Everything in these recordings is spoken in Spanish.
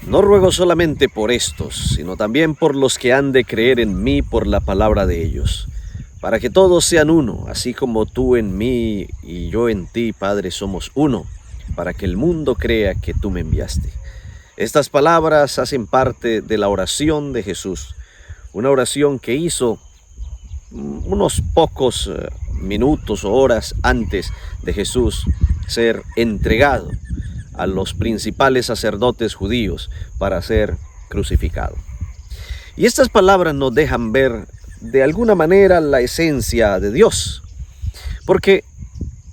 No ruego solamente por estos, sino también por los que han de creer en mí por la palabra de ellos, para que todos sean uno, así como tú en mí y yo en ti, Padre, somos uno, para que el mundo crea que tú me enviaste. Estas palabras hacen parte de la oración de Jesús, una oración que hizo unos pocos minutos o horas antes de Jesús ser entregado a los principales sacerdotes judíos para ser crucificado. Y estas palabras nos dejan ver de alguna manera la esencia de Dios, porque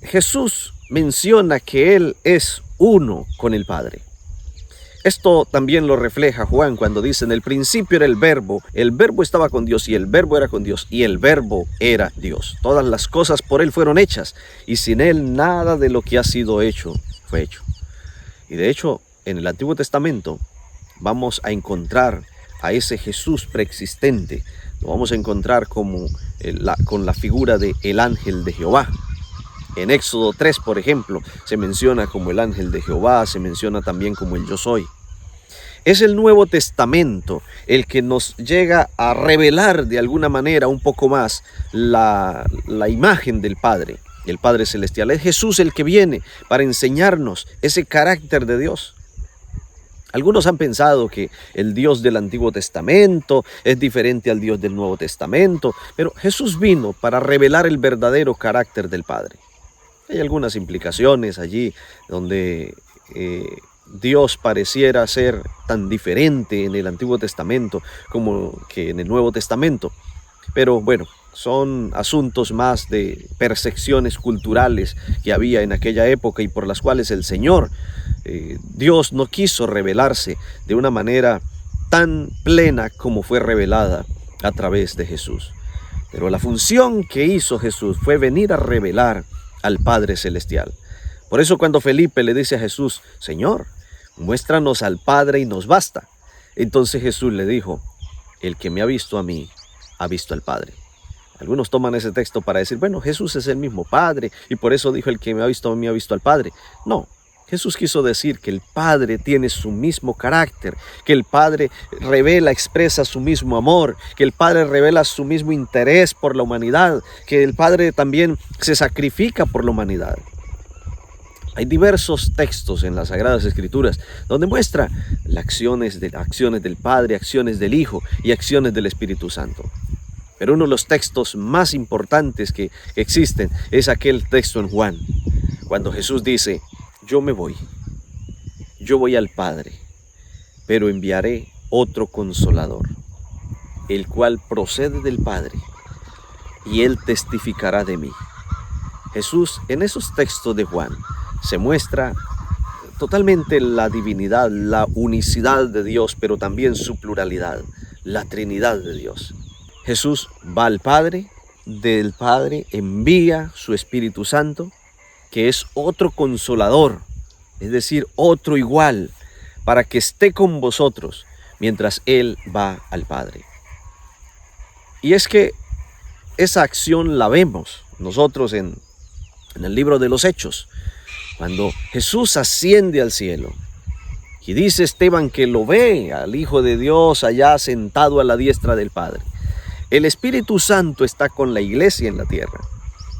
Jesús menciona que Él es uno con el Padre. Esto también lo refleja Juan cuando dice: en el principio era el verbo estaba con Dios y el verbo era con Dios y el verbo era Dios. Todas las cosas por Él fueron hechas y sin Él nada de lo que ha sido hecho fue hecho. Y de hecho, en el Antiguo Testamento vamos a encontrar a ese Jesús preexistente. Lo vamos a encontrar con la figura de el ángel de Jehová. En Éxodo 3, por ejemplo, se menciona como el ángel de Jehová, se menciona también como el yo soy. Es el Nuevo Testamento el que nos llega a revelar de alguna manera un poco más la imagen del Padre. El Padre Celestial. Es Jesús el que viene para enseñarnos ese carácter de Dios. Algunos han pensado que el Dios del Antiguo Testamento es diferente al Dios del Nuevo Testamento, pero Jesús vino para revelar el verdadero carácter del Padre. Hay algunas implicaciones allí donde Dios pareciera ser tan diferente en el Antiguo Testamento como que en el Nuevo Testamento, pero bueno, son asuntos más de percepciones culturales que había en aquella época y por las cuales el Señor, Dios, no quiso revelarse de una manera tan plena como fue revelada a través de Jesús. Pero la función que hizo Jesús fue venir a revelar al Padre Celestial. Por eso cuando Felipe le dice a Jesús: Señor, muéstranos al Padre y nos basta. Entonces Jesús le dijo: el que me ha visto a mí, ha visto al Padre. Algunos toman ese texto para decir: bueno, Jesús es el mismo Padre y por eso dijo: el que me ha visto a mí, ha visto al Padre. No, Jesús quiso decir que el Padre tiene su mismo carácter, que el Padre revela, expresa su mismo amor, que el Padre revela su mismo interés por la humanidad, que el Padre también se sacrifica por la humanidad. Hay diversos textos en las Sagradas Escrituras donde muestra las acciones del Padre, acciones del Hijo y acciones del Espíritu Santo. Pero uno de los textos más importantes que existen es aquel texto en Juan, cuando Jesús dice: yo me voy, yo voy al Padre, pero enviaré otro Consolador, el cual procede del Padre, y Él testificará de mí. Jesús, en esos textos de Juan, se muestra totalmente la divinidad, la unicidad de Dios, pero también su pluralidad, la Trinidad de Dios. Jesús va al Padre, del Padre envía su Espíritu Santo, que es otro Consolador, es decir, otro igual, para que esté con vosotros mientras Él va al Padre. Y es que esa acción la vemos nosotros en el libro de los Hechos, cuando Jesús asciende al cielo. Y dice Esteban que lo ve al Hijo de Dios allá sentado a la diestra del Padre. El Espíritu Santo está con la iglesia en la tierra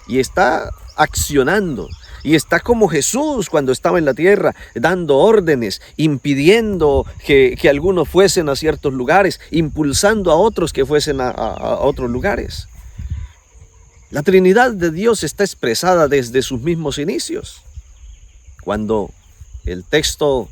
y está accionando. Y está como Jesús cuando estaba en la tierra, dando órdenes, impidiendo que algunos fuesen a ciertos lugares, impulsando a otros que fuesen a otros lugares. La Trinidad de Dios está expresada desde sus mismos inicios. Cuando el texto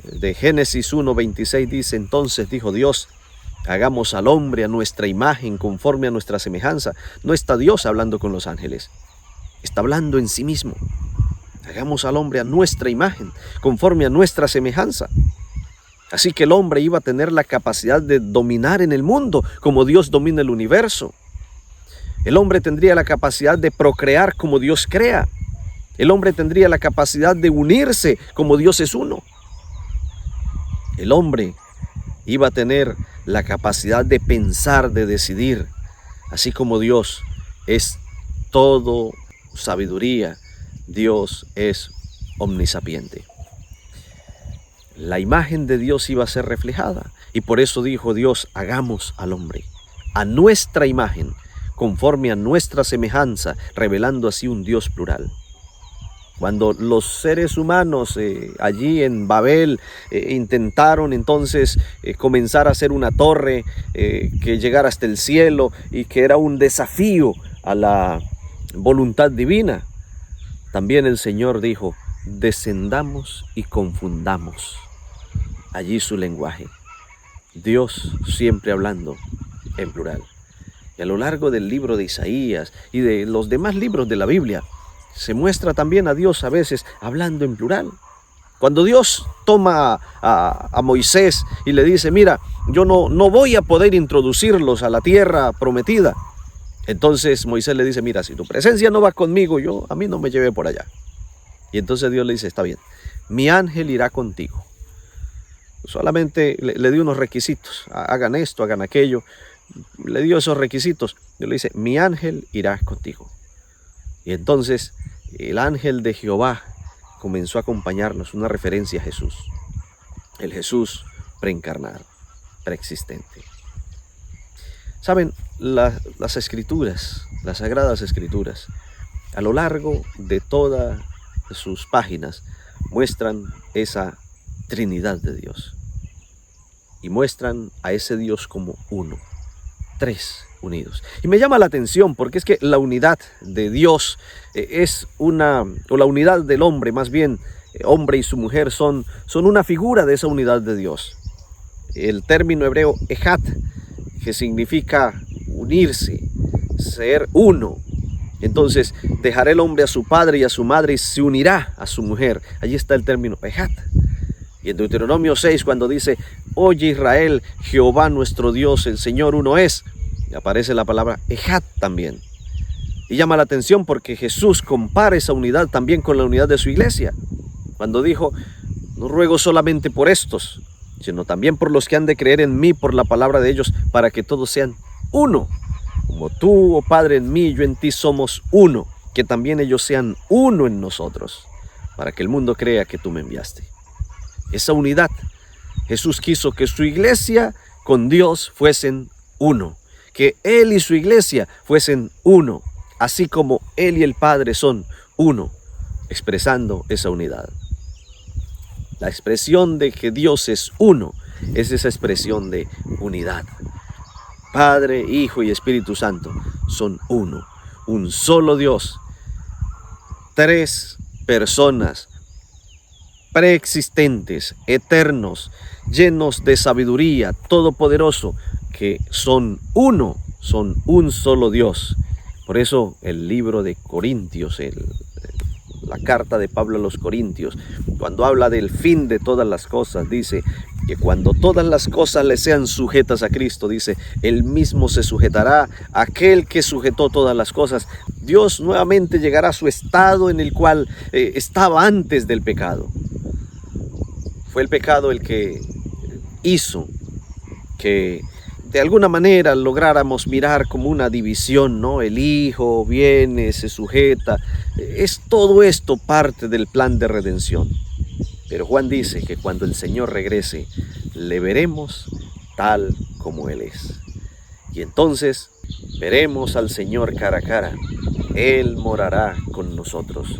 de Génesis 1:26 dice: entonces dijo Dios, hagamos al hombre a nuestra imagen, conforme a nuestra semejanza. No está Dios hablando con los ángeles, está hablando en sí mismo. Hagamos al hombre a nuestra imagen, conforme a nuestra semejanza. Así que el hombre iba a tener la capacidad de dominar en el mundo como Dios domina el universo. El hombre tendría la capacidad de procrear como Dios crea. El hombre tendría la capacidad de unirse como Dios es uno. El hombre iba a tener la capacidad de pensar, de decidir, así como Dios es todo sabiduría, Dios es omnisapiente. la imagen de Dios iba a ser reflejada. Y por eso dijo Dios, hagamos al hombre a nuestra imagen, conforme a nuestra semejanza, revelando así un Dios plural. Cuando los seres humanos allí en Babel intentaron entonces comenzar a hacer una torre que llegara hasta el cielo y que era un desafío a la voluntad divina, también el Señor dijo, descendamos y confundamos allí su lenguaje. Dios siempre hablando en plural. Y a lo largo del libro de Isaías y de los demás libros de la Biblia, se muestra también a Dios a veces hablando en plural. Cuando Dios toma a Moisés y le dice, mira, yo no voy a poder introducirlos a la tierra prometida. Entonces Moisés le dice, mira, si tu presencia no va conmigo, a mí no me lleve por allá. Y entonces Dios le dice, está bien, mi ángel irá contigo. Solamente le dio unos requisitos, hagan esto, hagan aquello. Le dio esos requisitos. Dios le dice, mi ángel irá contigo. Y entonces el ángel de Jehová comenzó a acompañarnos, una referencia a Jesús. El Jesús preencarnado, preexistente. Saben, las escrituras, las sagradas escrituras, a lo largo de todas sus páginas, muestran esa Trinidad de Dios. Y muestran a ese Dios como uno. Tres unidos. Y me llama la atención porque es que la unidad de Dios o la unidad del hombre, más bien, hombre y su mujer son una figura de esa unidad de Dios. El término hebreo ejat, que significa unirse, ser uno. Entonces, dejará el hombre a su padre y a su madre y se unirá a su mujer. Allí está el término ejat. Y en Deuteronomio 6, cuando dice, oye Israel, Jehová nuestro Dios, el Señor uno es, aparece la palabra ejat también. Y llama la atención porque Jesús compara esa unidad también con la unidad de su iglesia. Cuando dijo, no ruego solamente por estos, sino también por los que han de creer en mí por la palabra de ellos, para que todos sean uno. Como tú, oh Padre, en mí, yo en ti somos uno, que también ellos sean uno en nosotros, para que el mundo crea que tú me enviaste. Esa unidad, Jesús quiso que su iglesia con Dios fuesen uno, que Él y su iglesia fuesen uno, así como Él y el Padre son uno, expresando esa unidad. La expresión de que Dios es uno es esa expresión de unidad. Padre, Hijo y Espíritu Santo son uno, un solo Dios, tres personas preexistentes, eternos, llenos de sabiduría, todopoderoso, que son uno, son un solo Dios. Por eso el libro de Corintios, la carta de Pablo a los Corintios, cuando habla del fin de todas las cosas, dice que cuando todas las cosas le sean sujetas a Cristo, dice, Él mismo se sujetará a aquel que sujetó todas las cosas. Dios nuevamente llegará a su estado en el cual estaba antes del pecado. Fue el pecado el que hizo que de alguna manera lográramos mirar como una división, ¿no? El Hijo viene, se sujeta. Es todo esto parte del plan de redención. Pero Juan dice que cuando el Señor regrese, le veremos tal como Él es. Y entonces veremos al Señor cara a cara. Él morará con nosotros.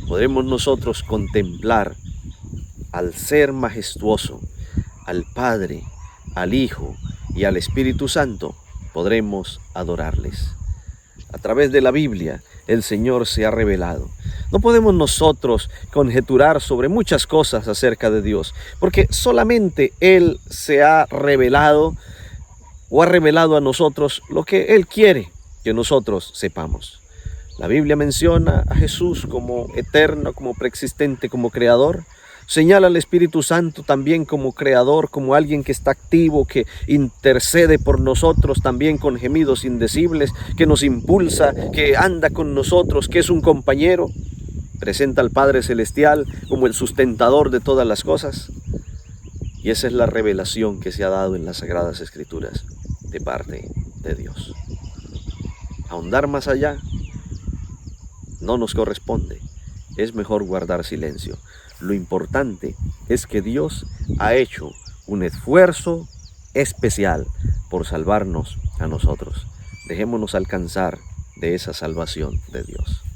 Podremos nosotros contemplar al Ser majestuoso, al Padre, al Hijo y al Espíritu Santo. Podremos adorarles. A través de la Biblia, el Señor se ha revelado. No podemos nosotros conjeturar sobre muchas cosas acerca de Dios, porque solamente Él se ha revelado o ha revelado a nosotros lo que Él quiere que nosotros sepamos. La Biblia menciona a Jesús como eterno, como preexistente, como creador. Señala al Espíritu Santo también como creador, como alguien que está activo, que intercede por nosotros también con gemidos indecibles, que nos impulsa, que anda con nosotros, que es un compañero. Presenta al Padre Celestial como el sustentador de todas las cosas. Y esa es la revelación que se ha dado en las Sagradas Escrituras de parte de Dios. Ahondar más allá no nos corresponde. Es mejor guardar silencio. Lo importante es que Dios ha hecho un esfuerzo especial por salvarnos a nosotros. Dejémonos alcanzar de esa salvación de Dios.